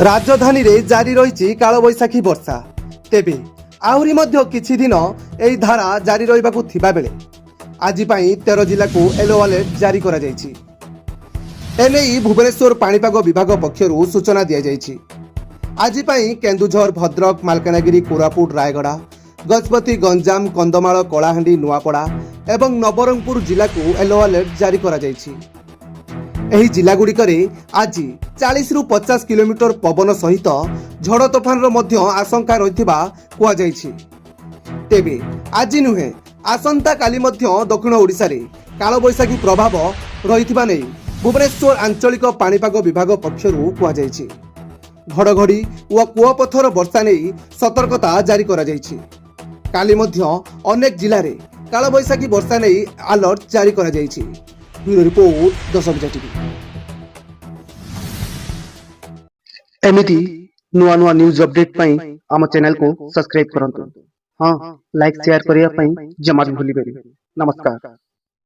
राजधानी रे जारी रही कालबैशाखी वर्षा तेबे आहरी मध्य किछि दिन एही धारा जारी रहिबाकु थिबा बेले आज 13 जिला को येलो अलर्ट जारी करा जायछि। एनेई भुवनेश्वर पाणीपाग विभाग पक्षरु सूचना दिया जायछि। आज केन्दुझर भद्रक मालकानगिरी कोरापुट रायगड़ा गजपति गंजाम कंधमाल कलाहांडी नुआपड़ा एवं नवरंगपुर जिला को येलो अलर्ट जारी करा जायछि। एही जिलागुड़िकरे आज 40 रु 50 किलोमीटर पवन सहित झड़ तोफान मध्य आशंका रहिथिबा कुआ जायछि। तेबे आज नुहे आसंता काली मध्य दक्षिण ओडिशा रे कालबैशाखी प्रभाव रहिथिबा नै भुवनेश्वर आंचलिक पाणीपाग विभाग पक्षरु कुआ जायछि। घड़घड़ी व कुआपथर वर्षा नहीं सतर्कता जारी करा जायछि। काली मध्य अनेक जिले में कालबैशाखी वर्षा नहीं अलर्ट जारी करा जायछि। ब्यूरो रिपोर्ट 10 बजे टीवी। एमिति नुआ नुआ न्यूज अपडेट पई आम चैनल को सब्सक्राइब करंतु। हां लाइक शेयर करिया पई जमा भूली बेरी। नमस्कार।